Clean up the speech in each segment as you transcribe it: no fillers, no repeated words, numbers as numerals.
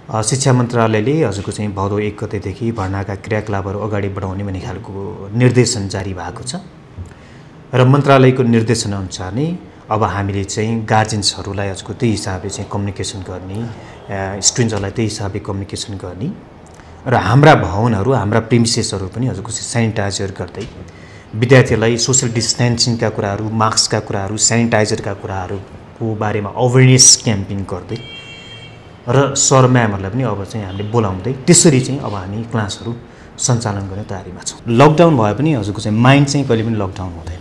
शिक्षा मन्त्रालयले हजुरको चाहिँ भदौ 1 गतेदेखि भर्नाका क्रियाकलापहरू अगाडि बढाउने भन्ने खालको निर्देशन जारी भएको छ र मन्त्रालयको निर्देशनअनुसार नै अब हामीले चाहिँ गार्जियन्सहरूलाई हजुरको त्यही हिसाबले चाहिँ कम्युनिकेसन गर्ने, स्टुडेन्ट्सहरूलाई त्यही हिसाबले कम्युनिकेसन गर्ने र हाम्रा भवनहरू, हाम्रा प्रिमिसेसहरू पनि हजुरको चाहिँ सेनिटाइजर गर्दै विद्यार्थीहरूलाई सोशल डिस्टेन्सिङका कुराहरू, मास्कका कुराहरू, सेनिटाइजरका कुराहरूको बारेमा अवेरनेस क्याम्पेन गर्दै र सर म्यामहरूलाई पनि अब चाहिँ हामीले बोलाउँदै त्यसरी चाहिँ अब हामी क्लासहरू सञ्चालन गर्ने तयारीमा छौँ। लकडाउन भए पनि हजुरको चाहिँ माइन्ड चाहिँ कहिले पनि लकडाउन हुँदैन।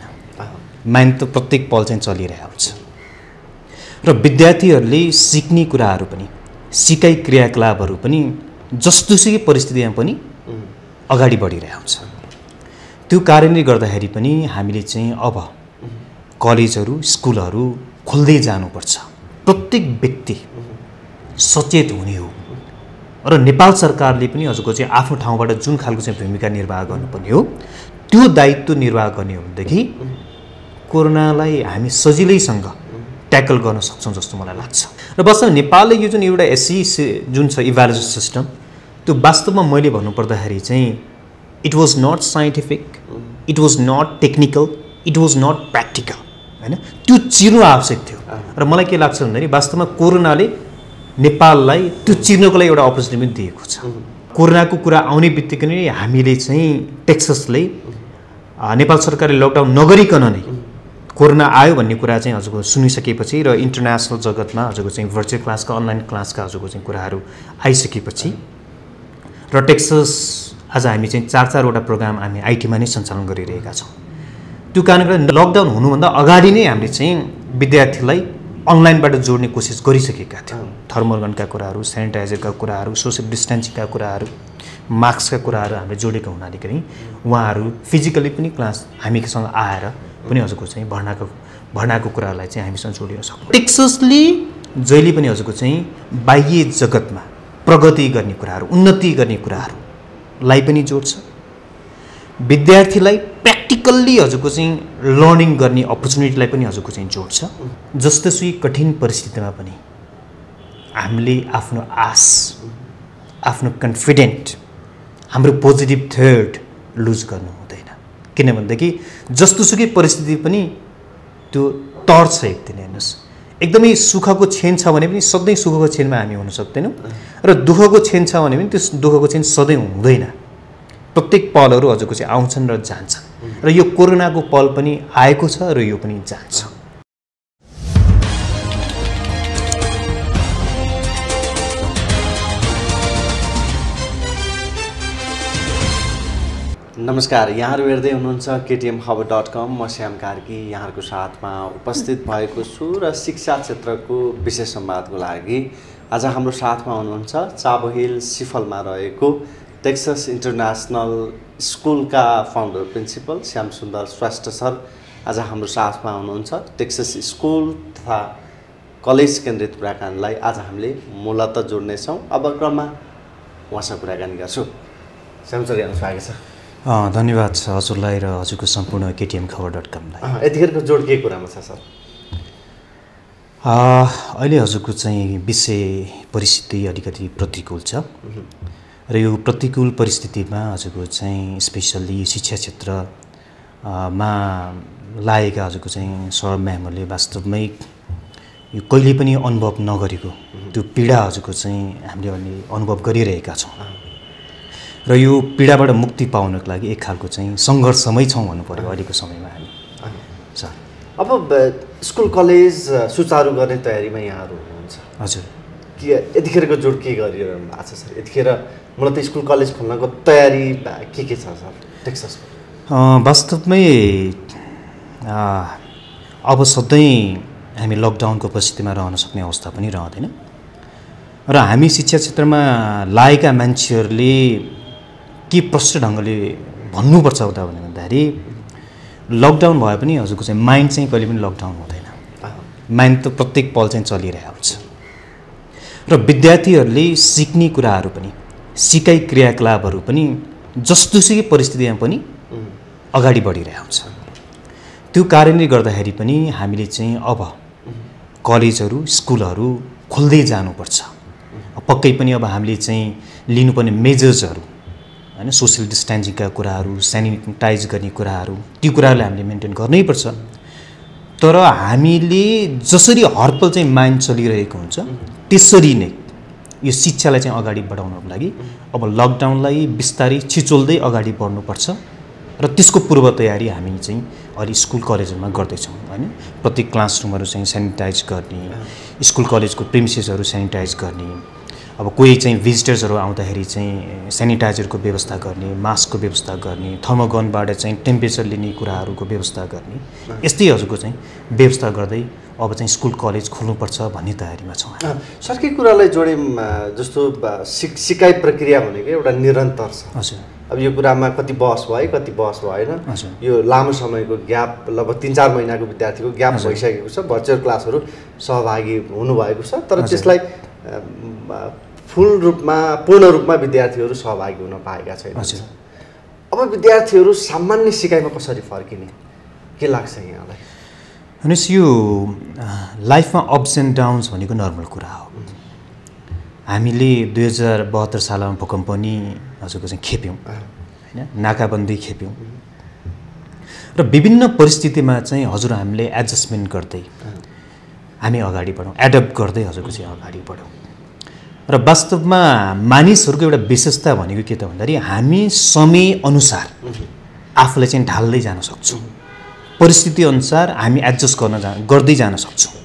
माइन्ड त प्रत्येक पल चाहिँ चलिरहेको हुन्छ र विद्यार्थीहरूले सिक्ने कुराहरू पनि, सिकाइ क्रियाकलापहरू पनि जस्तोसुकै परिस्थितिमा पनि अगाडि बढिरहेको हुन्छ। त्यो कारणले गर्दाखेरि पनि हामीले चाहिँ अब कलेजहरू, स्कुलहरू खोल्दै जानुपर्छ। प्रत्येक व्यक्ति सचेत हुने हो र नेपाल सरकारले पनि हजुरको चाहिँ आफ्नो ठाउँबाट जुन खालको चाहिँ भूमिका निर्वाह गर्नुपर्ने हो त्यो दायित्व निर्वाह गर्ने हो भनेदेखि कोरोनालाई हामी सजिलैसँग ट्याकल गर्न सक्छौँ जस्तो मलाई लाग्छ। र वास्तवमा नेपालले यो जुन एउटा जुन छ इभ्यालुएसन सिस्टम, त्यो वास्तवमा मैले भन्नुपर्दाखेरि चाहिँ it was not scientific, it was not technical, it was not practical, होइन? त्यो चिर्नु आवश्यक थियो र मलाई के लाग्छ भन्दाखेरि वास्तवमा कोरोनाले नेपाललाई त्यो चिर्नको लागि एउटा अपर्च्युनिटी पनि दिएको छ। कोरोनाको कुरा आउने बित्तिकै नै हामीले चाहिँ टेक्ससले नेपाल सरकारले लकडाउन नगरिकन नै कोरोना आयो भन्ने कुरा चाहिँ हजुरको सुनिसकेपछि र इन्टरनेसनल जगतमा हजुरको चाहिँ भर्चुअल क्लासका, अनलाइन क्लासका हजुरको चाहिँ कुराहरू आइसकेपछि र टेक्सस आज हामी चाहिँ 4-4वटा प्रोग्राम हामी आइटीमा नै सञ्चालन गरिरहेका छौँ। त्यो कारणले लकडाउन हुनुभन्दा अगाडि नै हामीले चाहिँ विद्यार्थीलाई अनलाइनबाट जोड्ने कोसिस गरिसकेका थियौँ। थर्मोगनका कुराहरू, सेनिटाइजरका कुराहरू, सोसियल डिस्टेन्सिङका कुराहरू, मास्कका कुराहरू हामीले जोडेको हुनाले पनि उहाँहरू फिजिकली पनि क्लास हामीसँग आएर पनि हजुरको चाहिँ भर्नाको कुरालाई चाहिँ हामीसँग जोडिन सक्छौँ। टेक्ससले जहिले पनि हजुरको चाहिँ बाह्य जगतमा प्रगति गर्ने कुराहरू, उन्नति गर्ने कुराहरूलाई पनि जोड्छ। विद्यार्थीलाई प्र्याक्टिकल्ली हजुरको चाहिँ लर्निङ गर्ने अपर्च्युनिटीलाई पनि हजुरको चाहिँ जोड्छ। जस्तोसुकै कठिन परिस्थितिमा पनि हामीले आफ्नो आश, आफ्नो कन्फिडेन्ट, हाम्रो पोजिटिभ थट लुज गर्नु हुँदैन। किनभनेदेखि जस्तोसुकै परिस्थिति पनि त्यो तर्छ एक दिन। हेर्नुहोस्, एकदमै सुखको क्षण छ भने पनि सधैँ सुखको क्षणमा हामी हुन सक्दैनौँ र दुःखको क्षण छ भने पनि त्यो दुःखको क्षण सधैँ हुँदैन। प्रत्येक पलहरू हजुरको चाहिँ आउँछन् र जान्छन् र यो कोरोनाको पल पनि आएको छ र यो पनि जान्छ। नमस्कार, यहाँहरू हेर्दै हुनुहुन्छ KTMHub.com। म श्याम कार्की यहाँहरूको साथमा उपस्थित भएको छु र शिक्षा क्षेत्रको विशेष संवादको लागि आज हाम्रो साथमा हुनुहुन्छ चाबहिल सिफलमा रहेको टेक्सस इन्टरनेसनल स्कुलका फाउन्डर प्रिन्सिपल श्याम सुन्दर श्रेष्ठ सर आज हाम्रो साथमा हुनुहुन्छ। टेक्सस स्कुल तथा कलेज केन्द्रित कुराकानीलाई आज हामीले मूलतः जोड्नेछौँ। अब क्रममा उहाँसँग कुराकानी गर्छु। श्याम सर, यहाँलाई स्वागत छ। धन्यवाद छ हजुरलाई र हजुरको सम्पूर्ण KTMHub.com-लाई। यतिखेरको जोड के कुरामा छ सर? अहिले हजुरको चाहिँ विषय परिस्थिति अलिकति प्रतिकूल छ र यो प्रतिकूल परिस्थितिमा हजुरको चाहिँ स्पेसल्ली शिक्षा क्षेत्रमा लागेका हजुरको चाहिँ सर म्यामहरूले वास्तवमै यो कहिले पनि अनुभव नगरेको त्यो पीडा हजुरको चाहिँ हामीले अनुभव गरिरहेका छौँ र यो पीडाबाट मुक्ति पाउनको लागि एक खालको चाहिँ सङ्घर्षमै छौँ भन्नु पर्यो अहिलेको समयमा हामी। सर, अब स्कुल कलेज सुचारू गर्ने तयारीमा यहाँहरू हुनुहुन्छ। हजुर, के यतिखेरको जोड के गरिरहनु भएको छ सर? यतिखेर मूलतः स्कुल कलेज खोल्नको तयारी के छ सर टेक्ससमा? वास्तवमै अब सधैँ हामी लकडाउनको परिस्थितिमा रहन सक्ने अवस्था पनि रहँदैन र हामी शिक्षा क्षेत्रमा लागेका मान्छेहरूले के प्रष्ट ढङ्गले भन्नुपर्छ उता भन्दाखेरि लकडाउन भए पनि हजुरको चाहिँ माइन्ड चाहिँ कहिले पनि लकडाउन हुँदैन। माइन्ड त प्रत्येक पल चाहिँ चलिरहेको हुन्छ र विद्यार्थीहरूले सिक्ने कुराहरू पनि, सिकाइ क्रियाकलापहरू पनि जस्तोसुकै परिस्थितिमा पनि अगाडि बढिरहेको हुन्छ। त्यो कारणले गर्दाखेरि पनि हामीले चाहिँ अब कलेजहरू, स्कुलहरू खोल्दै जानुपर्छ। पक्कै पनि अब हामीले चाहिँ लिनुपर्ने मेजर्सहरू हैन, सोशल डिस्टेन्सिङका कुराहरू, सेनिटाइज गर्ने कुराहरू, ती कुराहरूलाई हामीले मेन्टेन गर्नैपर्छ। तर हामीले जसरी हरपल चाहिँ माइन्ड चलिरहेको हुन्छ त्यसरी नै यो शिक्षालाई चाहिँ अगाडि बढाउनको लागि अब लकडाउनलाई बिस्तारै छिचोल्दै अगाडि बढ्नुपर्छ र त्यसको पूर्व तयारी हामी चाहिँ अहिले स्कुल कलेजहरूमा गर्दैछौँ हैन। प्रत्येक क्लासरुमहरू चाहिँ सेनिटाइज गर्ने, स्कुल कलेजको प्रिमिसेसहरू सेनिटाइज गर्ने, अब कोही चाहिँ भिजिटर्सहरू आउँदाखेरि चाहिँ सेनिटाइजरको व्यवस्था गर्ने, मास्कको व्यवस्था गर्ने, थर्मोगनबाट चाहिँ टेम्परेचर लिने कुराहरूको व्यवस्था गर्ने, यस्तै हजुरको चाहिँ व्यवस्था गर्दै अब चाहिँ स्कुल कलेज खोल्नुपर्छ भन्ने तयारीमा छौँ। सर के कुरालाई जोड्यौँ जस्तो सिकाइ प्रक्रिया भनेको एउटा निरन्तर छ। हजुर, अब यो कुरामा कति बहस भयो कति बहस भएन, यो लामो समयको ग्याप लगभग 3-4 महिनाको विद्यार्थीको ग्याप भइसकेको छ, भर्चुअल क्लासहरू सहभागी हुनुभएको छ, तर त्यसलाई पूर्ण रूपमा विद्यार्थीहरू सहभागी हुन पाएका छैनन्। अब विद्यार्थीहरू सामान्य सिकाइमा कसरी फर्किने के लाग्छ यहाँलाई? हेर्नुहोस्, यो लाइफमा अप्स एन्ड डाउन्स भनेको नर्मल कुरा हो। हामीले 2072 सालमा भूकम्प पनि हजुरको चाहिँ खेप्यौँ होइन, नाकाबन्दी खेप्यौँ र विभिन्न परिस्थितिमा चाहिँ हजुर हामीले एडजस्टमेन्ट गर्दै हामी अगाडि बढौँ, एडप्ट गर्दै हजुरको चाहिँ अगाडि बढौँ। र वास्तवमा मानिसहरूको एउटा विशेषता भनेको के त भन्दाखेरि हामी समयअनुसार आफूलाई चाहिँ ढाल्दै जान सक्छौँ, परिस्थिति अनुसार हामी एडजस्ट गर्दै जान सक्छौँ।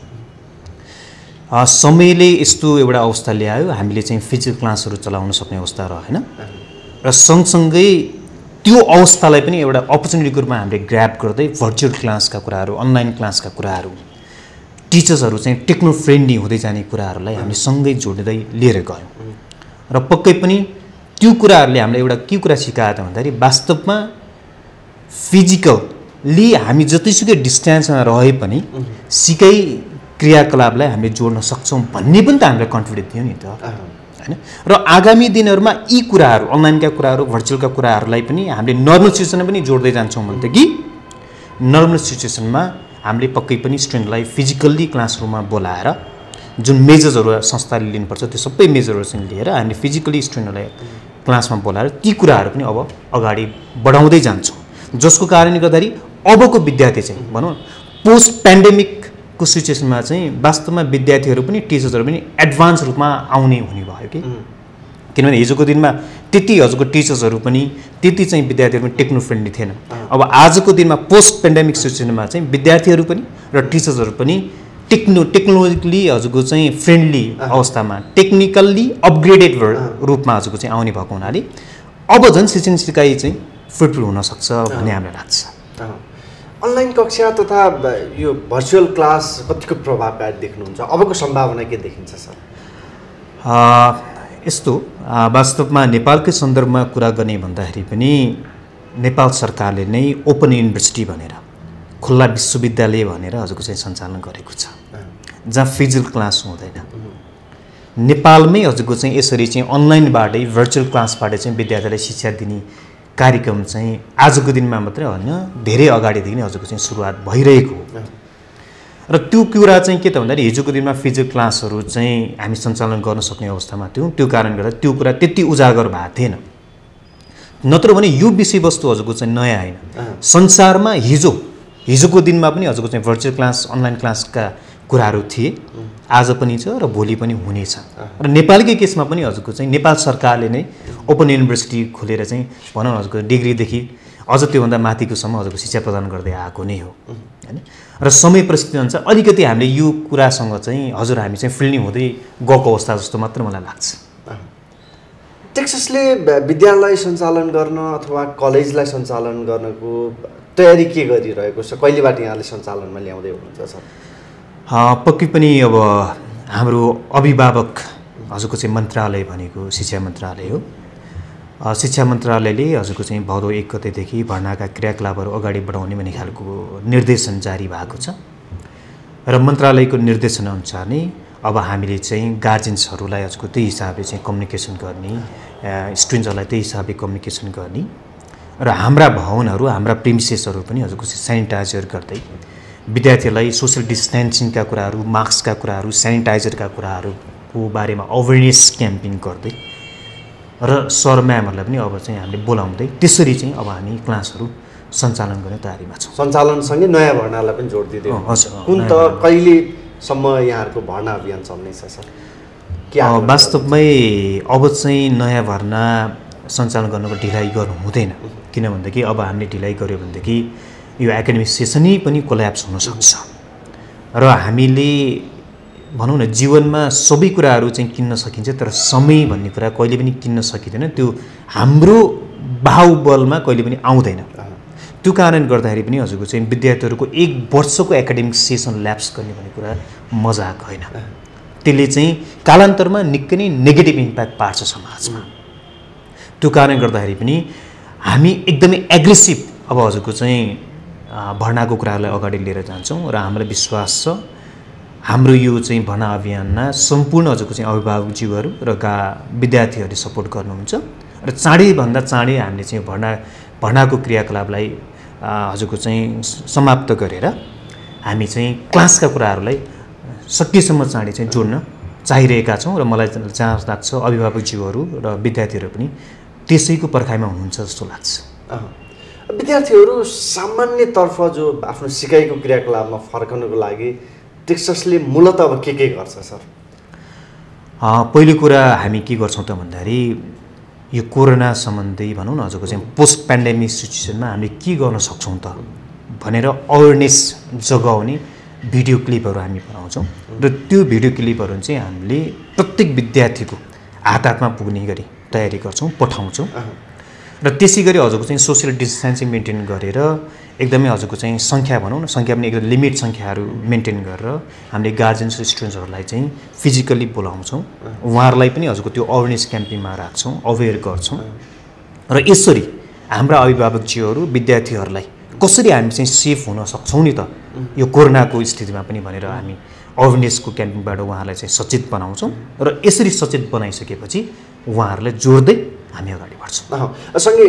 समयले यस्तो एउटा अवस्था ल्यायो, हामीले चाहिँ फिजिकल क्लासहरू चलाउन सक्ने अवस्था रहेन र सँगसँगै त्यो अवस्थालाई पनि एउटा अपर्च्युनिटीको रूपमा हामीले ग्र्याब गर्दै भर्चुअल क्लासका कुराहरू, अनलाइन क्लासका कुराहरू, टिचर्सहरू चाहिँ टेक्नो फ्रेन्डली हुँदै जाने कुराहरूलाई हामी सँगै जोड्दै लिएर गयौँ। र पक्कै पनि त्यो कुराहरूले हामीलाई एउटा के कुरा सिकायो त भन्दाखेरि वास्तवमा फिजिकली हामी जतिसुकै डिस्टेन्समा रहे पनि सिकाइ क्रियाकलापलाई हामीले जोड्न सक्छौँ भन्ने पनि त हामीलाई कन्फिडेन्स थियो नि त हैन। र आगामी दिनहरूमा यी कुराहरू, अनलाइनका कुराहरू, भर्चुअलका कुराहरूलाई पनि हामीले नर्मल सिचुएसनमा पनि जोड्दै जान्छौँ भने कि नर्मल सिचुएसनमा हामीले पक्कै पनि स्टुडेन्टलाई फिजिकल्ली क्लासरुममा बोलाएर जुन मेजर्सहरू संस्थाले लिनुपर्छ त्यो सबै मेजर्सहरू लिएर हामीले फिजिकल्ली स्टुडेन्टहरूलाई क्लासमा बोलाएर ती कुराहरू पनि अब अगाडि बढाउँदै जान्छौँ, जसको कारणले गर्दाखेरि अबको विद्यार्थी चाहिँ भनौँ पोस्ट पेन्डेमिकको सिचुएसनमा चाहिँ वास्तवमा विद्यार्थीहरू पनि टिचर्सहरू पनि एडभान्स रूपमा आउने हुने भयो कि, किनभने हिजोको दिनमा त्यति हजुरको टिचर्सहरू पनि त्यति चाहिँ विद्यार्थीहरू पनि टेक्नो फ्रेन्डली थिएन। अब आजको दिनमा पोस्ट पेन्डेमिक सिचुएसनमा चाहिँ विद्यार्थीहरू पनि र टिचर्सहरू पनि टेक्नोलोजिकली हजुरको चाहिँ फ्रेन्डली अवस्थामा, टेक्निकल्ली अपग्रेडेड रूपमा हजुरको चाहिँ आउने भएको हुनाले अब झन् शिक्षण सिकाइ चाहिँ फ्रुटफुल हुनसक्छ भन्ने हामीलाई लाग्छ। अनलाइन कक्षा तथा यो भर्चुअल क्लास कतिको प्रभावकारी देख्नुहुन्छ? अबको सम्भावना के देखिन्छ सर? यस्तो वास्तवमा नेपालकै सन्दर्भमा कुरा गर्ने भन्दाखेरि पनि नेपाल सरकारले नै ओपन युनिभर्सिटी भनेर, खुल्ला विश्वविद्यालय भनेर हजुरको चाहिँ सञ्चालन गरेको छ, जहाँ फिजिकल क्लास हुँदैन। नेपालमै हजुरको चाहिँ यसरी चाहिँ अनलाइनबाटै भर्चुअल क्लासबाट चाहिँ विद्यार्थीलाई शिक्षा दिने कार्यक्रम चाहिँ आजको दिनमा मात्रै होइन, धेरै अगाडिदेखि नै हजुरको चाहिँ सुरुवात भइरहेको हो। र त्यो कुरा चाहिँ के त भन्दाखेरि हिजोको दिनमा फिजिकल क्लासहरू चाहिँ हामी सञ्चालन गर्न सक्ने अवस्थामा थियौँ, त्यो कारणले गर्दा त्यो कुरा त्यति उजागर भएको थिएन। नत्र भने यो विषयवस्तु हजुरको चाहिँ नयाँ होइन, संसारमा हिजोको दिनमा पनि हजुरको चाहिँ भर्चुअल क्लास, अनलाइन क्लासका कुराहरू थिए, आज पनि छ र भोलि पनि हुनेछ। र नेपालकै केसमा पनि हजुरको चाहिँ नेपाल सरकारले नै ओपन युनिभर्सिटी खोलेर चाहिँ भनौँ हजुरको डिग्रीदेखि अझ त्योभन्दा माथिकोसम्म हजुरको शिक्षा प्रदान गर्दै आएको नै हो हैन। र समय परिस्थिति अनुसार अलिकति हामीले यो कुरासँग चाहिँ हजुर हामी चाहिँ फिल्डिङ हुँदै गएको अवस्था जस्तो मात्र मलाई लाग्छ। टेक्ससले विद्यालय सञ्चालन गर्न अथवा कलेजलाई सञ्चालन गर्नको तयारी के गरिरहेको छ? कहिलेबाट यहाँले सञ्चालनमा ल्याउँदै हुनुहुन्छ सर? पक्कै पनि अब हाम्रो अभिभावक हजुरको चाहिँ मन्त्रालय भनेको शिक्षा मन्त्रालय हो। शिक्षा मन्त्रालयले हजुरको चाहिँ भदौ 1 गतेदेखि भर्नाका क्रियाकलापहरू अगाडि बढाउने भन्ने खालको निर्देशन जारी भएको छ र मन्त्रालयको निर्देशनअनुसार नै अब हामीले चाहिँ गार्जेन्सहरूलाई हजुरको त्यही हिसाबले चाहिँ कम्युनिकेसन गर्ने, स्टुडेन्ट्सहरूलाई त्यही हिसाबले कम्युनिकेसन गर्ने र हाम्रा भवनहरू, हाम्रा प्रिमिसेसहरू पनि हजुरको चाहिँ सेनिटाइजर गर्दै विद्यार्थीहरूलाई सोसल डिस्टेन्सिङका कुराहरू, मास्कका कुराहरू, सेनिटाइजरका कुराहरू को बारेमा अवेरनेस क्याम्पेन गर्दै र सरम्यामहरूलाई पनि अब चाहिँ हामीले बोलाउँदै त्यसरी चाहिँ अब हामी क्लासहरू सञ्चालन गर्ने तयारीमा छौँ। सञ्चालनसँगै नयाँ भर्नालाई पनि जोड दिँदै हजुर। कुन त कहिलेसम्म यहाँहरूको भर्ना अभियान चल्नेछ सर? वास्तवमै अब चाहिँ नयाँ भर्ना सञ्चालन गर्नुको ढिलाइ गर्नु हुँदैन। किन भन्दाखेरि अब हामीले ढिलाइ गऱ्यो भनेदेखि यो एकाडेमिक सेसनै पनि कोल्याप्स हुनसक्छ र हामीले भनौँ न जीवनमा सबै कुराहरू चाहिँ किन्न सकिन्छ, तर समय भन्ने कुरा कहिले पनि किन्न सकिँदैन। त्यो हाम्रो बाहुबलमा कहिले पनि आउँदैन। त्यो कारण गर्दाखेरि पनि हजुरको चाहिँ विद्यार्थीहरूको 1 वर्षको एकाडेमिक सेसन ल्याप्स गर्ने भन्ने कुरा मजाक होइन। त्यसले चाहिँ कालान्तरमा निकै नै नेगेटिभ इम्प्याक्ट पार्छ समाजमा। त्यो कारण गर्दाखेरि पनि हामी एकदमै एग्रेसिभ अब हजुरको चाहिँ भर्नाको कुरालाई अगाडि लिएर जान्छौँ र हामीलाई विश्वास छ हाम्रो यो चाहिँ भर्ना अभियानमा सम्पूर्ण हजुरको चाहिँ अभिभावकज्यूहरू र विद्यार्थीहरूले सपोर्ट गर्नुहुन्छ र चाँडैभन्दा चाँडै हामीले चाहिँ भर्नाको क्रियाकलापलाई हजुरको चाहिँ समाप्त गरेर हामी चाहिँ क्लासका कुराहरूलाई सकेसम्म चाँडै चाहिँ जोड्न चाहिरहेका छौँ र मलाई जहाँ लाग्छ अभिभावकज्यूहरू र विद्यार्थीहरू पनि त्यसैको पर्खाइमा हुनुहुन्छ जस्तो लाग्छ। विद्यार्थीहरू सामान्यतर्फ जो आफ्नो सिकाइको क्रियाकलापमा फर्कनको लागि टेक्ससले मूलतः अब के गर्छ सर? पहिलो कुरा हामी के गर्छौँ त भन्दाखेरि यो कोरोना सम्बन्धी भनौँ न हजुरको चाहिँ पोस्ट पेन्डेमिक सिचुएसनमा हामीले के गर्न सक्छौँ त भनेर अवेरनेस जगाउने भिडियो क्लिपहरू हामी बनाउँछौँ र त्यो भिडियो क्लिपहरू चाहिँ हामीले प्रत्येक विद्यार्थीको हातमा पुग्ने गरी तयारी गर्छौँ, पठाउँछौँ र त्यसै गरी हजुरको चाहिँ सोसियल डिस्टेन्सिङ मेन्टेन गरेर एकदमै हजुरको चाहिँ सङ्ख्या भनौँ न सङ्ख्या पनि एकदम लिमिट सङ्ख्याहरू मेन्टेन गरेर हामीले गार्जेन्स र स्टुडेन्ट्सहरूलाई चाहिँ फिजिकल्ली बोलाउँछौँ, उहाँहरूलाई पनि हजुरको त्यो अवेरनेस क्याम्पेनमा राख्छौँ, अवेर गर्छौँ र यसरी हाम्रा अभिभावकज्यूहरू विद्यार्थीहरूलाई कसरी हामी चाहिँ सेफ हुन सक्छौँ नि त यो कोरोनाको स्थितिमा पनि भनेर हामी अवेरनेसको क्याम्पेनबाट उहाँहरूलाई चाहिँ सचेत बनाउँछौँ र यसरी सचेत बनाइसकेपछि उहाँहरूलाई जोड्दै हामी अगाडि बढ्छौँ। सँगै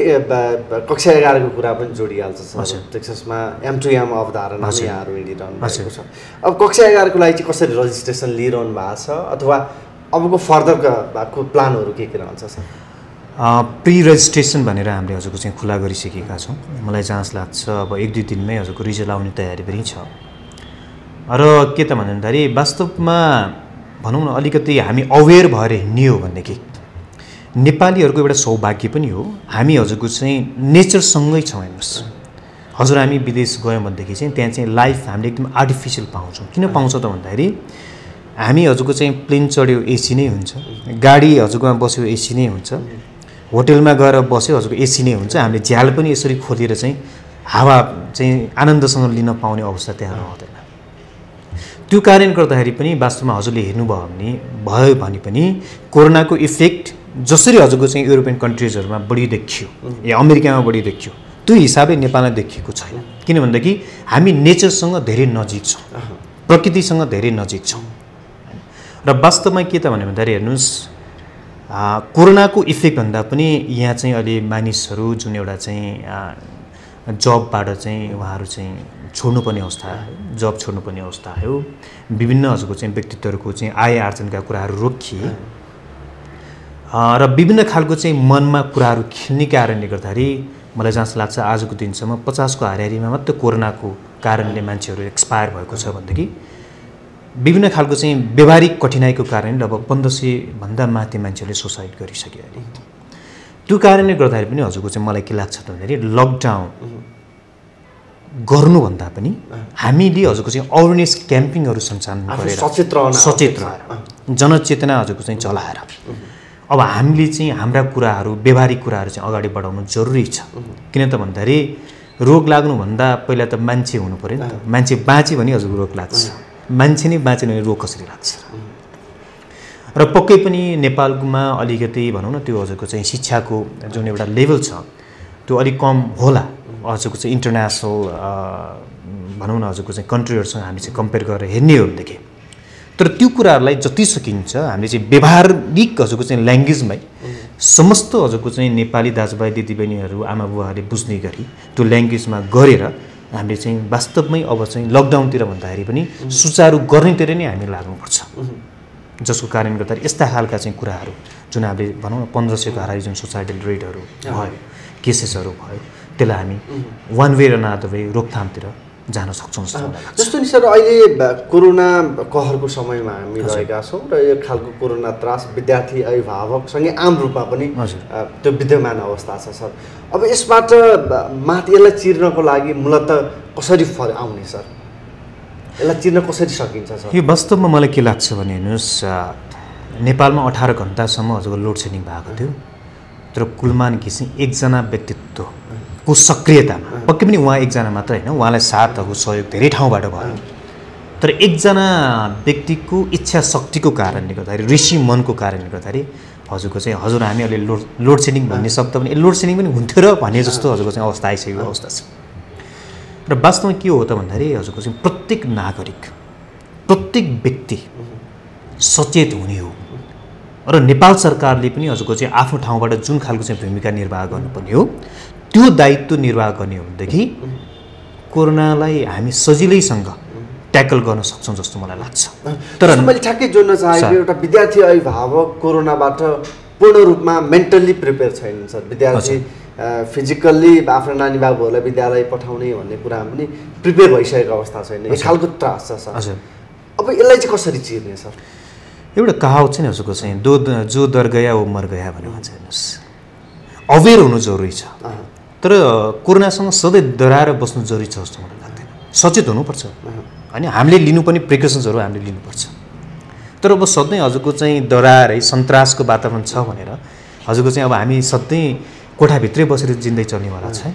कक्षा 11को कुरा पनि जोडिहाल्छ सर। टेक्ससमा M2M अवधारणा यहाँहरू हिँडिरहनु भएको छ। अब कक्षा 11को लागि चाहिँ कसरी रजिस्ट्रेसन लिइरहनु भएको छ अथवा अबको फर्दरको प्लानहरू के रहन्छ सर? प्री रजिस्ट्रेसन भनेर हामीले हजुरको चाहिँ खुला गरिसकेका छौँ। मलाई जहाँ लाग्छ अब 1-2 दिनमै हजुरको रिजल्ट आउने तयारी पनि छ र के त भन्दाखेरि वास्तवमा भनौँ न अलिकति हामी अवेर भएर हिँड्ने हो भनेदेखि नेपालीहरूको एउटा सौभाग्य पनि हो। हामी हजुरको चाहिँ नेचरसँगै छौँ। हेर्नुहोस् हजुर हामी विदेश गयौँ भनेदेखि चाहिँ त्यहाँ चाहिँ लाइफ हामीले एकदम आर्टिफिसियल पाउँछौँ। किन पाउँछ त भन्दाखेरि हामी हजुरको चाहिँ प्लेन चढ्यो एसी नै हुन्छ, गाडी हजुरकोमा बस्यो एसी नै हुन्छ, होटेलमा गएर बस्यो हजुरको एसी नै हुन्छ। हामीले झ्याल पनि यसरी खोलेर चाहिँ हावा चाहिँ आनन्दसँग लिन पाउने अवस्था त्यहाँ रहँदैन। त्यो कारण गर्दाखेरि पनि वास्तवमा हजुरले हेर्नुभयो भने पनि कोरोनाको इफेक्ट जसरी हजुरको चाहिँ युरोपियन कन्ट्रिजहरूमा बढी देखियो या अमेरिकामा बढी देखियो त्यो हिसाबले नेपालमा देखिएको छैन। किन भन्दाखेरि हामी नेचरसँग धेरै नजिक छौँ, प्रकृतिसँग धेरै नजिक छौँ र वास्तवमा के त भन्दाखेरि हेर्नुहोस् कोरोनाको इफेक्टभन्दा पनि यहाँ चाहिँ अहिले मानिसहरू जुन एउटा चाहिँ जबबाट चाहिँ उहाँहरू चाहिँ छोड्नुपर्ने अवस्था, जब छोड्नुपर्ने अवस्था आयो, विभिन्न हजुरको चाहिँ व्यक्तित्वहरूको चाहिँ आय आर्जनका कुराहरू रोकिए र विभिन्न खालको चाहिँ मनमा कुराहरू खेल्ने कारणले गर्दाखेरि मलाई जहाँ लाग्छ आजको दिनसम्म 50को हारिमा मात्र कोरोनाको कारणले मान्छेहरू एक्सपायर भएको छ भनेदेखि विभिन्न खालको चाहिँ व्यवहारिक कठिनाइको कारणले लगभग 1500 भन्दा माथि मान्छेहरूले सुसाइड गरिसक्यो अहिले। त्यो कारणले गर्दाखेरि पनि हजुरको चाहिँ मलाई के लाग्छ त भन्दाखेरि लकडाउन गर्नुभन्दा पनि हामीले हजुरको चाहिँ अवेरनेस क्याम्पिङहरू सञ्चालन गरेर सचेत जनचेतना हजुरको चाहिँ चलाएर अब हामीले चाहिँ हाम्रा कुराहरू व्यवहारिक कुराहरू चाहिँ अगाडि बढाउनु जरुरी छ। किन त भन्दाखेरि रोग लाग्नुभन्दा पहिला त मान्छे हुनु पर्यो नि त। मान्छे बाँच्यो भने हजुर रोग लाग्छ, मान्छे नै बाँचेन भने रोग कसरी लाग्छ? र पक्कै पनि नेपालमा अलिकति भनौँ न त्यो हजुरको चाहिँ शिक्षाको जुन एउटा लेभल छ त्यो अलिक कम होला हजुरको चाहिँ इन्टरनेसनल भनौँ न हजुरको चाहिँ कन्ट्रीहरूसँग हामी चाहिँ कम्पेयर गरेर हेर्ने हो भनेदेखि। तर त्यो कुराहरूलाई जति सकिन्छ हामीले चाहिँ व्यवहारिक हजुरको चाहिँ ल्याङ्ग्वेजमै समस्त हजुरको चाहिँ नेपाली दाजुभाइ दिदीबहिनीहरू आमा बुवाहरूले बुझ्ने गरी त्यो ल्याङ्ग्वेजमा गरेर हामीले चाहिँ वास्तवमै अब चाहिँ लकडाउनतिर भन्दाखेरि पनि सुचारू गर्नेतिर नै हामी लाग्नुपर्छ। जसको कारणले गर्दा यस्ता खालका चाहिँ कुराहरू जुन हामीले भनौँ न 1500 को हाराइ जुन सोसाइटल रेटहरू भयो केसेसहरू भयो त्यसलाई हामी वान वे र अनदर वे रोकथामतिर जान सक्छौँ जस्तो मलाई लाग्छ। जस्तो नि सर अहिले कोरोना कहरको समयमा हामी रहेका छौँ र यो खालको कोरोना त्रास विद्यार्थी अभिभावकसँगै आम रूपमा पनि त्यो विद्यमान अवस्था छ सर। अब यसबाट माथि यसलाई चिर्नको लागि मूलत कसरी आउने सर, यसलाई चिर्न कसरी सकिन्छ सर? यो वास्तवमा मलाई के लाग्छ भने हेर्नुहोस् नेपालमा 18 घण्टासम्म हजुरको लोड सेडिङ भएको थियो तर कुलमान घिसिङ एकजना व्यक्तित्वको सक्रियतामा पक्कै पनि उहाँ एकजना मात्र होइन, उहाँलाई साथको सहयोग धेरै ठाउँबाट भयो तर एकजना व्यक्तिको इच्छा शक्तिको कारणले गर्दाखेरि ऋषि मनको कारणले गर्दाखेरि हजुरको चाहिँ हजुर हामी अहिले लोड सेडिङ भन्ने शब्द पनि लोड सेडिङ पनि हुन्थ्यो र भन्ने जस्तो हजुरको चाहिँ अवस्था आइसकेको अवस्था छ। र वास्तवमा के हो त भन्दाखेरि हजुरको चाहिँ प्रत्येक नागरिक प्रत्येक व्यक्ति सचेत हुने हो र नेपाल सरकारले पनि हजुरको चाहिँ आफ्नो ठाउँबाट जुन खालको चाहिँ भूमिका निर्वाह गर्नुपर्ने हो त्यो दायित्व निर्वाह गर्ने हो भनेदेखि कोरोनालाई हामी सजिलैसँग ट्याकल गर्न सक्छौँ जस्तो मलाई लाग्छ। तर मैले ठ्याक्कै जोड्न चाहेको एउटा विद्यार्थी अभिभावक कोरोनाबाट पूर्ण रूपमा मेन्टल्ली प्रिपेयर छैनन् सर। विद्यार्थी फिजिकल्ली आफ्नो नानी बाबुहरूलाई विद्यालय पठाउने भन्ने कुरामा पनि प्रिपेयर भइसकेको अवस्था छैन, एक खालको त्रास छ सर। अब यसलाई चाहिँ कसरी चिर्ने सर? एउटा कहावत छ नि हजुरको चाहिँ जो डर गया वो मर गया भन्ने भन्छ। हेर्नुहोस् अवेर हुनु जरुरी छ तर कोरोनासँग सधैँ डराएर बस्नु जरुरी छ जस्तो मलाई लाग्दैन। सचेत हुनुपर्छ होइन, हामीले लिनुपर्ने प्रिकसन्सहरू हामीले लिनुपर्छ तर अब सधैँ हजुरको चाहिँ डराएर है सन्तासको वातावरण छ भनेर हजुरको चाहिँ अब हामी सधैँ कोठाभित्रै बसेर जिन्दै चल्नेवाला छ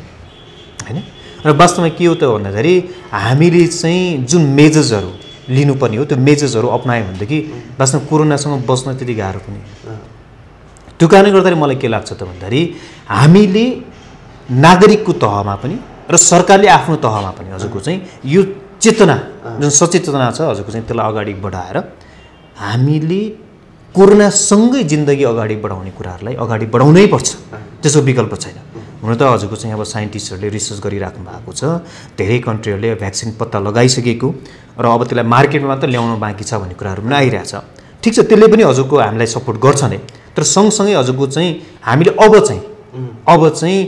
होइन। र वास्तवमा के हो त भन्दाखेरि हामीले चाहिँ जुन मेजर्सहरू लिनुपर्ने हो त्यो मेजर्सहरू अपनायो भनेदेखि वास्तवमा कोरोनासँग बस्न त्यति गाह्रो पनि त्यो कारणले गर्दाखेरि मलाई के लाग्छ त भन्दाखेरि हामीले नागरिकको तहमा पनि र सरकारले आफ्नो तहमा पनि हजुरको चाहिँ यो चेतना जुन सचेतना छ हजुरको चाहिँ त्यसलाई अगाडि बढाएर हामीले कोरोनासँगै जिन्दगी अगाडि बढाउने कुराहरूलाई अगाडि बढाउनै पर्छ, त्यसको विकल्प छैन। हुन त हजुरको चाहिँ अब साइन्टिस्टहरूले रिसर्च गरिराख्नु भएको छ, धेरै कन्ट्रीहरूले भ्याक्सिन पत्ता लगाइसकेको र अब त्यसलाई मार्केटमा मात्र ल्याउनु बाँकी छ भन्ने कुराहरू पनि आइरहेछ। ठिक छ त्यसले पनि हजुरको हामीलाई सपोर्ट गर्छ नै तर सँगसँगै हजुरको चाहिँ हामीले अब चाहिँ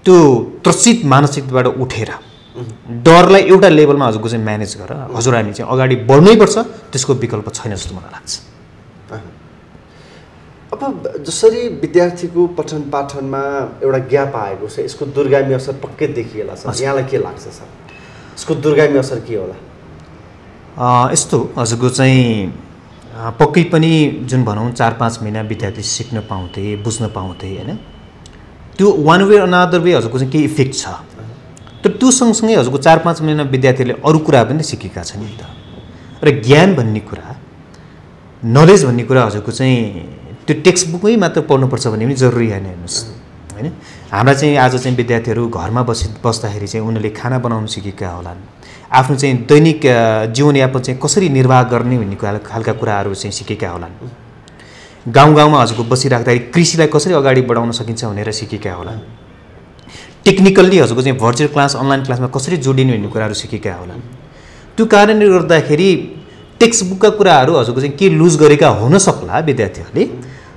त्यो त्रसित मानसिकताबाट उठेर डरलाई एउटा लेभलमा हजुरको चाहिँ म्यानेज गरेर हजुर हामी चाहिँ अगाडि बढ्नै पर्छ, त्यसको विकल्प छैन जस्तो मलाई लाग्छ। अब जसरी विद्यार्थीको पठन पाठनमा एउटा ग्याप आएको छ यसको दूरगामी असर पक्कै देखिएला सर, यहाँलाई के लाग्छ सर यसको दूरगामी असर के होला? यस्तो हजुरको चाहिँ पक्कै पनि जुन भनौँ 4-5 महिना विद्यार्थी सिक्न पाउँथे बुझ्न पाउँथे होइन, त्यो वान वे अनदर वे हजुरको चाहिँ केही इफेक्ट छ तर त्यो सँगसँगै हजुरको 4-5 महिना विद्यार्थीहरूले अरू कुरा पनि सिकेका छन् नि त। र ज्ञान भन्ने कुरा नलेज भन्ने कुरा हजुरको चाहिँ त्यो टेक्स्ट बुकै मात्र पढ्नुपर्छ भन्ने पनि जरुरी होइन। हेर्नुहोस् होइन हाम्रा चाहिँ आज चाहिँ विद्यार्थीहरू घरमा बस्दाखेरि चाहिँ उनीहरूले खाना बनाउनु सिकेका होलान्, आफ्नो चाहिँ दैनिक जीवनयापन चाहिँ कसरी निर्वाह गर्ने भन्ने खालका कुराहरू चाहिँ सिकेका होलान्, गाउँ गाउँमा हजुरको बसिराख्दाखेरि कृषिलाई कसरी अगाडि बढाउन सकिन्छ भनेर सिकेका होलान्, टेक्निकल्ली हजुरको चाहिँ भर्चुअल क्लास अनलाइन क्लासमा कसरी जोडिने भन्ने कुराहरू सिकेका होलान्। त्यो कारणले गर्दाखेरि टेक्स्ट बुकका कुराहरू हजुरको चाहिँ के लुज गरेका हुन सक्ला विद्यार्थीहरूले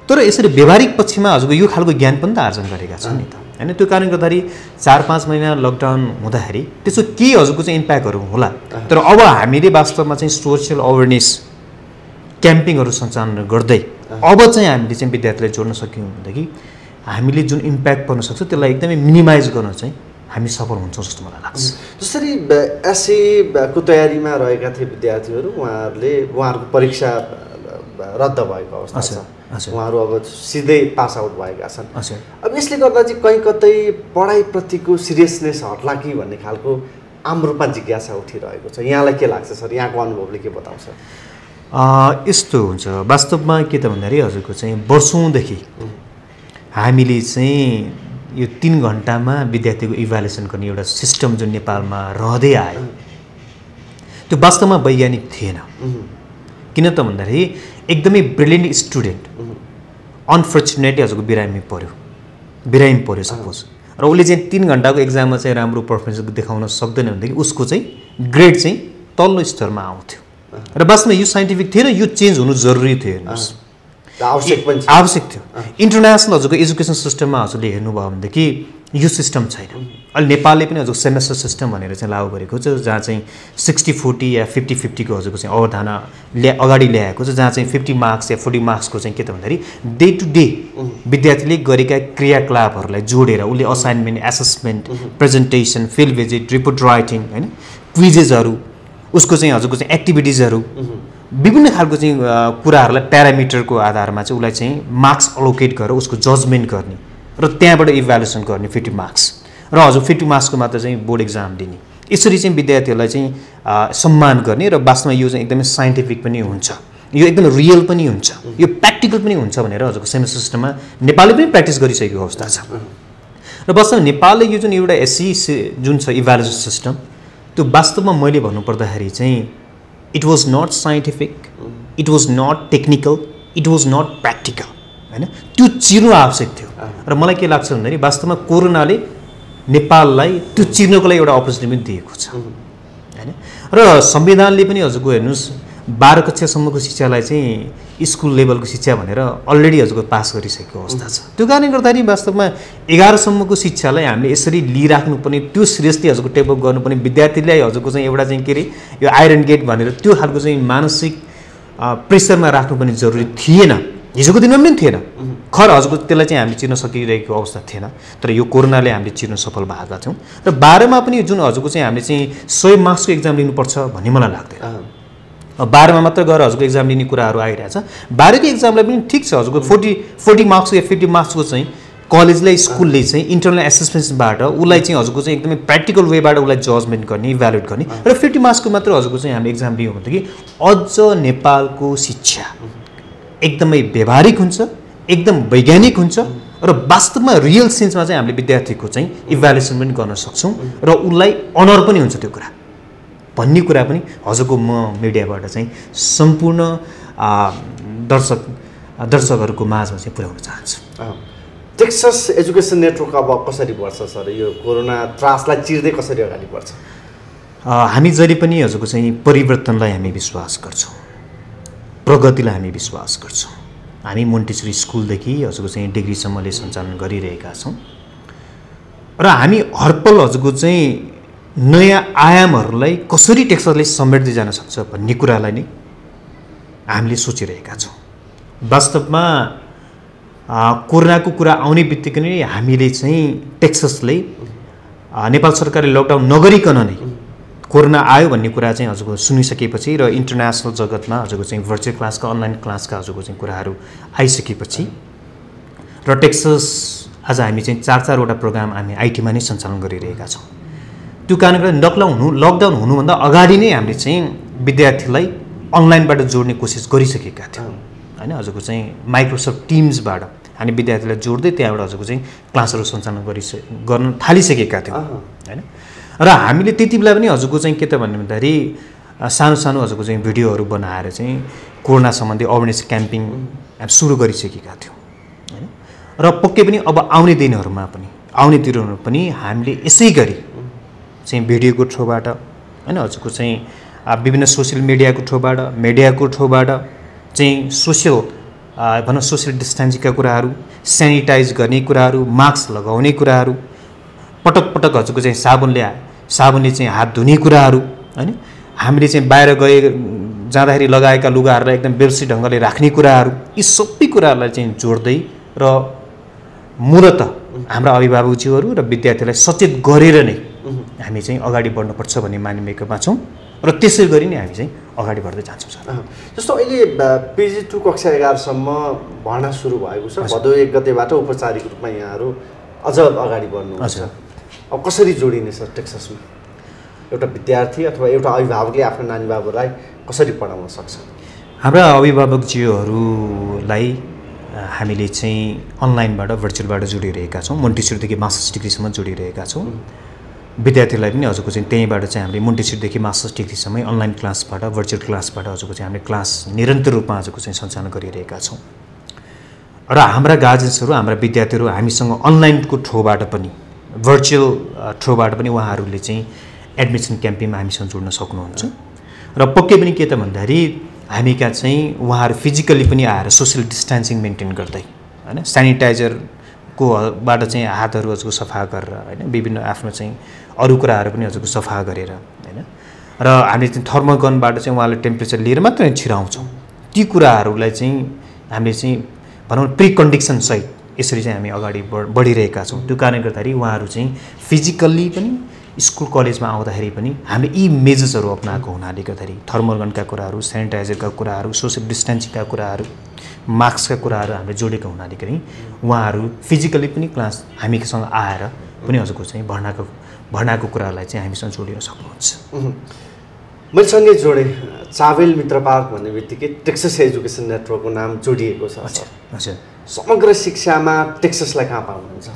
तर यसरी व्यवहारिक पक्षमा हजुरको यो खालको ज्ञान पनि त आर्जन गरेका छन् नि त होइन। त्यो कारणले गर्दाखेरि 4-5 महिना लकडाउन हुँदाखेरि त्यसो के हजुरको चाहिँ इम्प्याक्टहरू होला तर अब हामीले वास्तवमा चाहिँ सोसियल अवेरनेस क्याम्पिङहरू सञ्चालन गर्दै अब चाहिँ हामीले चाहिँ विद्यार्थीलाई जोड्न सक्यौँ भनेदेखि हामीले जुन इम्प्याक्ट पर्न सक्छ त्यसलाई एकदमै मिनिमाइज गर्न चाहिँ हामी सफल हुन्छौँ जस्तो मलाई लाग्छ। जसरी एसएको तयारीमा रहेका थिए विद्यार्थीहरू उहाँहरूको परीक्षा रद्द भएको अवस्था छ, उहाँहरू अब सिधै पास आउट भएका छन्। अब यसले गर्दा चाहिँ कहीँ कतै पढाइप्रतिको सिरियसनेस हट्ला कि भन्ने खालको आम रूपमा जिज्ञासा उठिरहेको छ, यहाँलाई के लाग्छ सर? यहाँको अनुभवले के बताउँछ? यस्तो हुन्छ वास्तवमा के त भन्दाखेरि हजुरको चाहिँ वर्षौँदेखि हामीले चाहिँ यो 3 घण्टामा विद्यार्थीको इभ्यालुएसन गर्ने एउटा सिस्टम जुन नेपालमा रहँदै आयो त्यो वास्तवमा वैज्ञानिक थिएन। किन त भन्दाखेरि एकदमै ब्रिलियन्ट स्टुडेन्ट अनफर्चुनेटली हजुरको बिरामी पर्यो सपोज र उसले चाहिँ 3 घण्टाको एक्जाममा चाहिँ राम्रो पर्फर्मेन्स देखाउन सक्दैन भनेदेखि उसको चाहिँ ग्रेड चाहिँ तल्लो स्तरमा आउँथ्यो र वास्तवमा यो साइन्टिफिक थियो र यो चेन्ज हुनु जरुरी थियो हेर्नुहोस् आवश्यक थियो इन्टरनेसनल हजुरको एजुकेसन सिस्टममा हजुरले हेर्नुभयो भनेदेखि यो सिस्टम छैन अहिले नेपालले पनि हजुर सेमेस्टर सिस्टम भनेर चाहिँ लागू गरेको छ जहाँ चाहिँ 60-40 या 50-50 को हजुरको चाहिँ अवधारणा अगाडि ल्याएको छ जहाँ चाहिँ 50 मार्क्स या 40 मार्क्सको चाहिँ के त भन्दाखेरि डे टु डे विद्यार्थीले गरेका क्रियाकलापहरूलाई जोडेर उसले assignment assessment presentation field visit report writing होइन क्विजेसहरू उसको चाहिँ हजुरको चाहिँ एक्टिभिटिजहरू विभिन्न खालको चाहिँ कुराहरूलाई प्यारामिटरको आधारमा चाहिँ उसलाई चाहिँ मार्क्स अलोकेट गरेर उसको जजमेन्ट गर्ने र त्यहाँबाट इभ्यालुएसन गर्ने 50 मार्क्स र हजुर 50 मार्क्सको मात्र चाहिँ बोर्ड एक्जाम दिने यसरी चाहिँ विद्यार्थीहरूलाई चाहिँ सम्मान गर्ने र वास्तवमा यो चाहिँ एकदमै साइन्टिफिक पनि हुन्छ यो एकदमै रियल पनि हुन्छ यो प्र्याक्टिकल पनि हुन्छ भनेर हजुरको सेमेस्टर सिस्टममा नेपालले पनि प्र्याक्टिस गरिसकेको अवस्था छ र वास्तवमा नेपालले यो जुन एउटा एससी जुन छ इभ्यालुएसन सिस्टम त्यो वास्तवमा मैले भन्नुपर्दाखेरि चाहिँ it was not scientific it was not technical it was not practical हैन त्यो चिर्नु आवश्यक थियो र मलाई के लाग्छ भन्दाखेरि वास्तवमा कोरोनाले नेपाललाई त्यो चिर्नको लागि एउटा अपर्च्युनिटी पनि दिएको छ हैन र संविधानले पनि हजुरको हेर्नुस् 12 कक्षासम्मको शिक्षालाई चाहिँ स्कुल लेभलको शिक्षा भनेर अलरेडी हजुरको पास गरिसकेको अवस्था छ त्यो कारणले गर्दाखेरि वास्तवमा 11 सम्मको शिक्षालाई हामीले यसरी लिइराख्नुपर्ने त्यो श्रेष्ठी हजुरको टेपअप गर्नुपर्ने विद्यार्थीलाई हजुरको चाहिँ एउटा चाहिँ के अरे यो आइरन गेट भनेर त्यो खालको चाहिँ मानसिक प्रेसरमा राख्नुपर्ने जरुरी थिएन हिजोको दिनमा पनि थिएन खर हजुरको त्यसलाई चाहिँ हामीले चिर्न सकिरहेको अवस्था थिएन तर यो कोरोनाले हामीले चिर्न सफल भएका थियौँ र 12 मा पनि जुन हजुरको चाहिँ हामीले चाहिँ 100 मार्क्सको एक्जाम लिनुपर्छ भन्ने मलाई लाग्दैन 12 मा मात्र गएर हजुरको एक्जाम लिने कुराहरू आइरहेछ 12 को एक्जामलाई पनि ठिक छ हजुरको 40 मार्क्स या 50 मार्क्सको चाहिँ कलेजले स्कुलले चाहिँ इन्टरनल एसेसमेन्टबाट उसलाई चाहिँ हजुरको चाहिँ एकदमै प्र्याक्टिकल वेबाट उसलाई जजमेन्ट गर्ने इभ्यालुएट गर्ने र 50 मार्क्सको मात्र हजुरको चाहिँ हामीले एक्जाम लियौँ भनेदेखि अझ नेपालको शिक्षा एकदमै व्यावहारिक हुन्छ एकदम वैज्ञानिक हुन्छ र वास्तवमा रियल सेन्समा चाहिँ हामीले विद्यार्थीको चाहिँ इभ्यालुएसन पनि गर्न सक्छौँ र उसलाई अनर पनि हुन्छ त्यो कुरा भन्ने कुरा पनि हजुरको म मिडियाबाट चाहिँ सम्पूर्ण दर्शकहरूको माझमा चाहिँ पुर्याउन चाहन्छु टेक्सस एजुकेसन नेटवर्क अब कसरी बढ्छ सर यो कोरोना त्रासलाई चिर्दै कसरी अगाडि बढ्छ हामी जहिले पनि हजुरको चाहिँ परिवर्तनलाई हामी विश्वास गर्छौँ प्रगतिलाई हामी विश्वास गर्छौँ हामी मोन्टेसरी स्कुलदेखि हजुरको चाहिँ डिग्रीसम्मले सञ्चालन गरिरहेका छौँ र हामी हरपल हजुरको चाहिँ नयाँ आयामहरूलाई कसरी टेक्ससले समेट्दै जान सक्छ भन्ने कुरालाई नै हामीले सोचिरहेका छौँ वास्तवमा कोरोनाको कुरा आउने बित्तिकै नै हामीले चाहिँ टेक्ससले नेपाल सरकारले लकडाउन नगरिकन नै कोरोना आयो भन्ने कुरा चाहिँ हजुरको सुनिसकेपछि र इन्टरनेसनल जगतमा हजुरको चाहिँ भर्चुअल क्लासका अनलाइन क्लासका हजुरको चाहिँ कुराहरू आइसकेपछि र टेक्सस आज हामी चाहिँ 4 वटा प्रोग्राम हामी आइटीमा नै सञ्चालन गरिरहेका छौँ त्यो कारणले लकडाउन हुनुभन्दा अगाडि नै हामीले चाहिँ विद्यार्थीलाई अनलाइनबाट जोड्ने कोसिस गरिसकेका थियौँ हैन हजुरको चाहिँ माइक्रोसफ्ट टिम्सबाट हामी विद्यार्थीलाई जोड्दै त्यहाँबाट हजुरको चाहिँ क्लासहरू सञ्चालन गर्न थालिसकेका थियौँ हैन र हामीले त्यति बेला पनि हजुरको चाहिँ के त भन्दाखेरि सानो सानो हजुरको चाहिँ भिडियोहरू बनाएर चाहिँ कोरोना सम्बन्धी अवेरनेस क्याम्पिङ सुरु गरिसकेका थियौँ हैन र पक्कै पनि अब आउने दिनहरूमा पनि हामीले यसै गरी चाहिँ भिडियोको थ्रुबाट हैन हजुरको चाहिँ विभिन्न सोसियल मिडियाको थ्रुबाट चाहिँ सोसियल डिस्टेन्सिङका कुराहरू सेनिटाइज गर्ने कुराहरू मास्क लगाउने कुराहरू पटक हजुरको चाहिँ साबुनले चाहिँ हात धुने कुराहरू हैन हामीले चाहिँ बाहिर जाँदाखेरि लगाएका लुगाहरूलाई एकदम व्यवस्थित ढङ्गले राख्ने कुराहरू यी सबै कुराहरूलाई चाहिँ जोड्दै र मूलत हाम्रा अभिभावकज्यूहरू र विद्यार्थीलाई सचेत गरेर नै हामी चाहिँ अगाडि बढ्नुपर्छ भन्ने मानसिकतामा छौँ र त्यसै गरी नै हामी चाहिँ अगाडि बढ्दै जान्छौँ सर जस्तो अहिले PG 2 कक्षा 11 सम्म भर्ना सुरु भएको छ भदौ 1 गतेबाट औपचारिक रूपमा यहाँहरू अझ अगाडि बढ्नुहुन्छ अब कसरी जोडिने सर टेक्ससमा एउटा विद्यार्थी अथवा एउटा अभिभावकले आफ्नो नानी बाबुलाई कसरी पढाउन सक्छ हाम्रा अभिभावकज्यूहरूलाई हामीले चाहिँ अनलाइनबाट भर्चुअलबाट जोडिरहेका छौँ मोन्टेसरीदेखि मास्टर्स डिग्रीसम्म जोडिरहेका छौँ विद्यार्थीलाई पनि हजुरको चाहिँ त्यहीँबाट चाहिँ हामीले मोन्टेसरीदेखि मास्टर्स डिग्रीसम्म अनलाइन क्लासबाट भर्चुअल क्लासबाट हजुरको चाहिँ हामीले क्लास निरन्तर रूपमा हजुरको चाहिँ सञ्चालन गरिरहेका छौँ र हाम्रा गार्जेन्सहरू हाम्रा विद्यार्थीहरू हामीसँग अनलाइनको थ्रुबाट पनि भर्चुअल थ्रुबाट पनि उहाँहरूले चाहिँ एडमिसन क्याम्पिङमा हामीसँग जोड्न सक्नुहुन्छ र पक्कै पनि के त भन्दाखेरि हामी कहाँ चाहिँ उहाँहरू फिजिकली पनि आएर सोसियल डिस्टेन्सिङ मेन्टेन गर्दै हैन सेनिटाइजरको बाट चाहिँ हातहरू हजुरको सफा गरेर हैन विभिन्न आफ्नो चाहिँ अरू कुराहरू पनि हजुरको सफा गरेर हैन र हामीले चाहिँ थर्मल गनबाट चाहिँ उहाँले टेम्परेचर लिएर मात्रै छिराउँछौँ। ती कुराहरूलाई चाहिँ हामीले चाहिँ भनौँ प्रिकन्डिसन सहित यसरी चाहिँ हामी अगाडि बढिरहेका छौँ। त्यो कारणले गर्दाखेरि उहाँहरू चाहिँ फिजिकल्ली पनि स्कुल कलेजमा आउँदाखेरि पनि हामीले यी मेजर्सहरू अपनाएको हुनाले गर्दाखेरि थर्मल गनका कुराहरू, सेनिटाइजरका कुराहरू, सोसियल डिस्टेन्सिङका कुराहरू, मास्कका कुराहरू हामीले जोडेको हुनाले गर्दाखेरि उहाँहरू फिजिकली पनि क्लास हामीसँग आएर पनि हजुरको चाहिँ भर्नाको कुरालाई चाहिँ हामीसँग जोडिन सक्नुहुन्छ। मैले सँगै जोडेँ चाबेल मित्र पार्क भन्ने बित्तिकै टेक्सस एजुकेसन नेटवर्कको नाम जोडिएको छ। हजुर समग्र शिक्षामा टेक्ससलाई कहाँ पाउनुहुन्छ?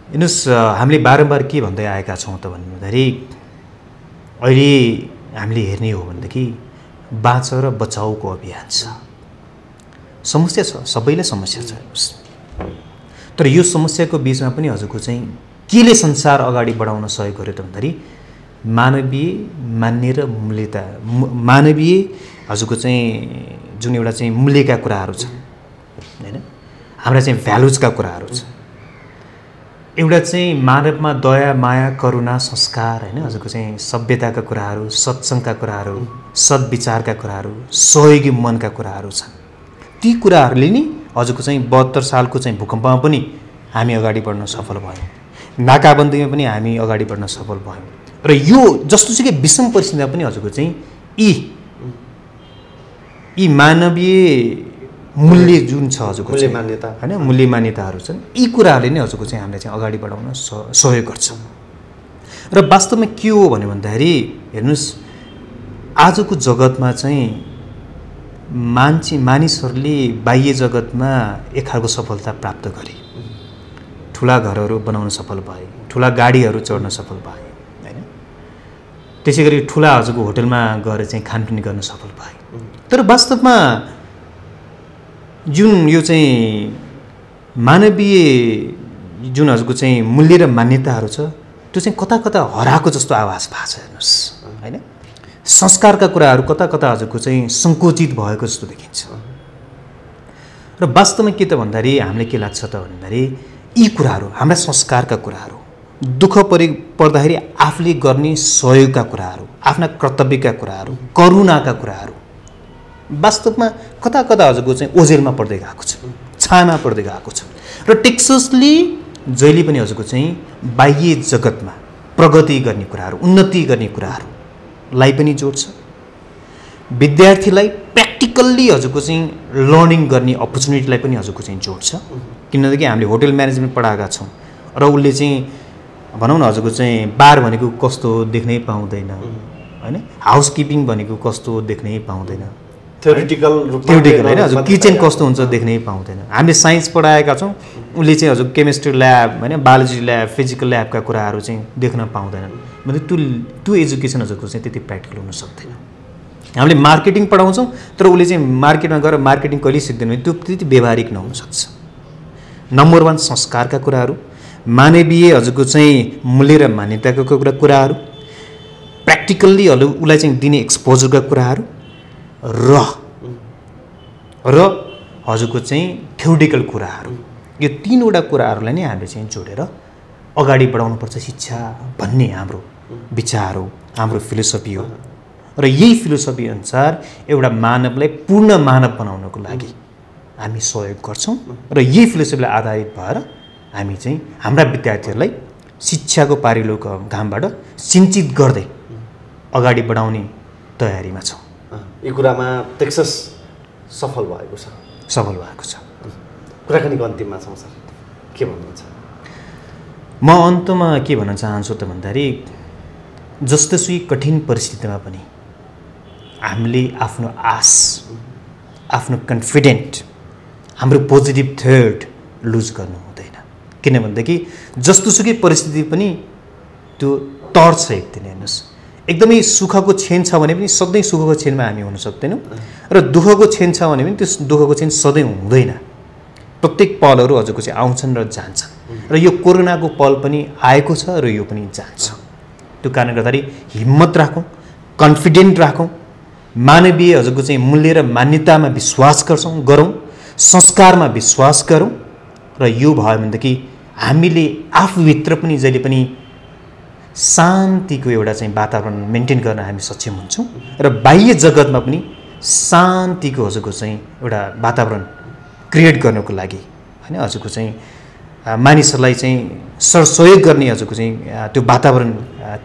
हेर्नुहोस् हामीले बारम्बार के भन्दै आएका छौँ त भन्दाखेरि अहिले हामीले हेर्ने हो भनेदेखि बाँच र बचाउको अभियान छ। समस्या छ, सबैलाई समस्या छ। तर यो समस्याको बिचमा पनि हजुरको चाहिँ केले संसार अगाडि बढाउन सहयोग गर्यो त भन्दाखेरि मानवीय मान्य र मूल्यता मानवीय हजुरको चाहिँ जुन एउटा चाहिँ मूल्यका कुराहरू छ हैन हाम्रा चाहिँ भ्यालुजका कुराहरू छ। एउटा चाहिँ मानवमा दया माया करुणा संस्कार हैन हजुरको चाहिँ सभ्यताका कुराहरू, सत्सङ्गका कुराहरू, सद्विचारका कुराहरू, सहयोगी मनका कुराहरू छन्। ती कुराहरूले नि हजुरको चाहिँ 72 सालको चाहिँ भूकम्पमा पनि हामी अगाडि बढ्न सफल भयौँ। नाकाबन्दीमा पनि हामी अगाडि बढ्न सफल भयौँ। र यो जस्तोसुकै विषम परिस्थितिमा पनि हजुरको चाहिँ यी मानवीय मूल्य जुन छ हजुरको मूल्य मान्यता हैन मूल्य मान्यताहरू छन्, यी कुराहरूले नै हजुरको चाहिँ हामीलाई चाहिँ अगाडि बढाउन सहयोग गर्छ। र वास्तवमा के हो भन्दाखेरि हेर्नुहोस् आजको जगतमा चाहिँ मानिसहरूले बाह्य जगतमा एक खालको सफलता प्राप्त गरे। ठुला घरहरू बनाउन सफल भए, ठुला गाडीहरू चढ्न सफल भए हैन त्यसै गरी ठुला हजुरको होटलमा गएर चाहिँ खानपिन गर्न सफल भए। तर वास्तवमा जुन यो चाहिँ मानवीय जुन हजुरको चाहिँ मूल्य र मान्यताहरू छ त्यो चाहिँ कता कता हराएको जस्तो आभास भएको छ। हेर्नुहोस् हैन संस्कारका कुराहरू कता कता हजुरको चाहिँ सङ्कुचित भएको जस्तो देखिन्छ। र वास्तवमा के त भन्दाखेरि हामीलाई के लाग्छ त भन्दाखेरि यी कुराहरू हाम्रा संस्कारका कुराहरू, दुःख पर्दाखेरि आफूले गर्ने सहयोगका कुराहरू, आफ्ना कर्तव्यका कुराहरू, करुणाका कुराहरू वास्तवमा कता कता हजुरको चाहिँ ओझेलमा पर्दै गएको छ, छायामा पर्दै गएको छ। र टेक्ससले जहिले पनि हजुरको चाहिँ बाह्य जगतमा प्रगति गर्ने कुराहरू, उन्नति गर्ने कुराहरूलाई पनि जोड्छ। विद्यार्थीलाई प्र्याक्टिकल्ली हजुरको चाहिँ लर्निङ गर्ने अपर्च्युनिटीलाई पनि हजुरको चाहिँ जोड्छ। किनकि हामीले होटल म्यानेजमेन्ट पढाएका छौँ र उसले चाहिँ भनौँ न हजुरको चाहिँ बार भनेको कस्तो देख्नै पाउँदैन हैन, हाउसकिपिङ भनेको कस्तो देख्नै पाउँदैन, थ्योरिटिकल हैन हजुर किचन कस्तो हुन्छ देख्नै पाउँदैन। हामीले साइन्स पढाएका छौँ, उसले चाहिँ हजुर केमिस्ट्री ल्याब हैन, बायोलोजी ल्याब, फिजिकल ल्याबका कुराहरू चाहिँ देख्न पाउँदैनन्। मतलब त्यो एजुकेसन हजुरको चाहिँ त्यति प्र्याक्टिकल हुन सक्दैन। हामीले मार्केटिङ पढाउँछौँ तर उसले चाहिँ मार्केटमा गएर मार्केटिङ कहिले सिक्दैन भने त्यो त्यति व्यवहारिक नहुन सक्छ। नम्बर 1 संस्कारका कुराहरू, मानवीय हजुरको चाहिँ मूल्य र मान्यताका कुराहरू, प्र्याक्टिकल्ली उसलाई चाहिँ दिने एक्सपोजरका कुराहरू र हजुरको चाहिँ थ्योरिटिकल कुराहरू, यो 3वटा कुराहरूलाई नै हामीले चाहिँ जोडेर अगाडि बढाउनुपर्छ शिक्षा भन्ने हाम्रो विचार हो, हाम्रो फिलोसफी हो। र यही फिलोसफी अनुसार एउटा मानवलाई पूर्ण मानव बनाउनको लागि हामी सहयोग गर्छौँ। र यही फिलोसफीलाई आधारित भएर हामी चाहिँ हाम्रा विद्यार्थीहरूलाई शिक्षाको पारिलोको घामबाट सिन्चित गर्दै अगाडि बढाउने तयारीमा छौँ। यो कुरामा टेक्सस सफल भएको छ। कुराकानीको अन्तिममा छौँ सर, के भन्नुहुन्छ? म अन्तमा के भन्न चाहन्छु त भन्दाखेरि जस्तोसुकै कठिन परिस्थितिमा पनि हामीले आफ्नो आश, आफ्नो कन्फिडेन्ट, हाम्रो पोजिटिभ थट लुज गर्नु हुँदैन। किनभनेदेखि जस्तोसुकै परिस्थिति पनि त्यो तर्छ एक दिन। हेर्नुहोस् एकदमै सुखको छेन छ भने पनि सधैँ सुखको छेनमा हामी हुन सक्दैनौँ र दुःखको छेन छ भने पनि त्यो दुःखको छेन सधैँ हुँदैन। प्रत्येक पलहरू हजुरको चाहिँ आउँछन् र जान्छन् र यो कोरोनाको पल पनि आएको छ र यो पनि जान्छ। त्यो कारणले गर्दाखेरि हिम्मत राखौँ, कन्फिडेन्ट राखौँ, मानवीय हजुरको चाहिँ मूल्य र मान्यतामा विश्वास गरौँ, संस्कारमा विश्वास गरौँ र यो भयो भनेदेखि हामीले आफूभित्र पनि जहिले पनि शान्तिको एउटा चाहिँ वातावरण मेन्टेन गर्न हामी सक्षम हुन्छौँ र बाह्य जगतमा पनि शान्तिको हजुरको चाहिँ एउटा वातावरण क्रिएट गर्नको लागि हैन हजुरको चाहिँ मानिसहरूलाई चाहिँ सहयोग गर्ने हजुरको चाहिँ त्यो वातावरण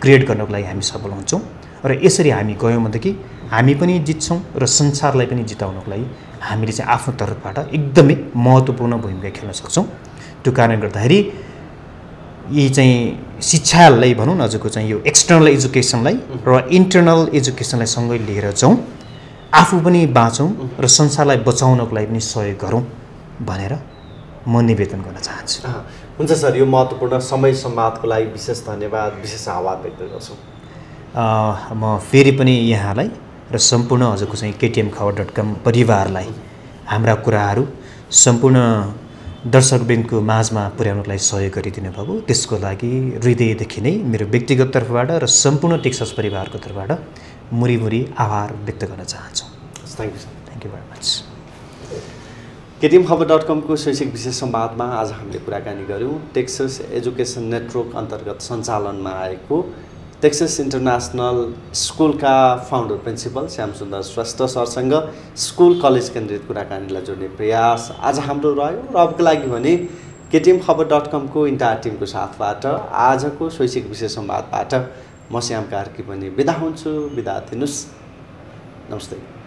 क्रिएट गर्नको लागि हामी सफल हुन्छौँ र यसरी हामी गयौँ भनेदेखि हामी पनि जित्छौँ र संसारलाई पनि जिताउनको लागि हामीले चाहिँ आफ्नो तर्फबाट एकदमै महत्त्वपूर्ण भूमिका खेल्न सक्छौँ। त्यो कारणले गर्दाखेरि यी चाहिँ शिक्षालाई भनौँ न हजुरको चाहिँ यो एक्सटर्नल एजुकेसनलाई र इन्टर्नल एजुकेसनलाई सँगै लिएर जाउँ, आफू पनि बाँचौँ र संसारलाई बचाउनको लागि पनि सहयोग गरौँ भनेर म निवेदन गर्न चाहन्छु। हुन्छ सर, यो महत्त्वपूर्ण समय संवादको लागि विशेष धन्यवाद, विशेष आभार व्यक्त गर्छु। म फेरि पनि यहाँलाई र सम्पूर्ण हजुरको चाहिँ KTM-खबर.com परिवारलाई हाम्रा कुराहरू सम्पूर्ण दर्शकवृन्दको माझमा पुर्याउनको लागि सहयोग गरिदिनु भएको त्यसको लागि हृदयदेखि नै मेरो व्यक्तिगत तर्फबाट र सम्पूर्ण टेक्सास परिवारको तर्फबाट मुरी आभार व्यक्त गर्न चाहन्छु। Thank you sir. Thank you very much. KTM-खबर.com को शैक्षिक विशेष संवादमा आज हामीले कुराकानी गऱ्यौँ टेक्सास एजुकेसन नेटवर्क अन्तर्गत सञ्चालनमा आएको टेक्सास इन्टरनेसनल स्कुलका फाउन्डर प्रिन्सिपल श्यामसुन्दर श्रेष्ठ सरसँग स्कुल कलेज केन्द्रित कुराकानीलाई जोड्ने प्रयास आज हाम्रो रह्यो र अबको लागि भने KTM-खबर.com को इन्टायर टिमको साथबाट आजको शैक्षिक विशेष संवादबाट म श्याम कार्की पनि बिदा हुन्छु। बिदा दिनुहोस्। नमस्ते।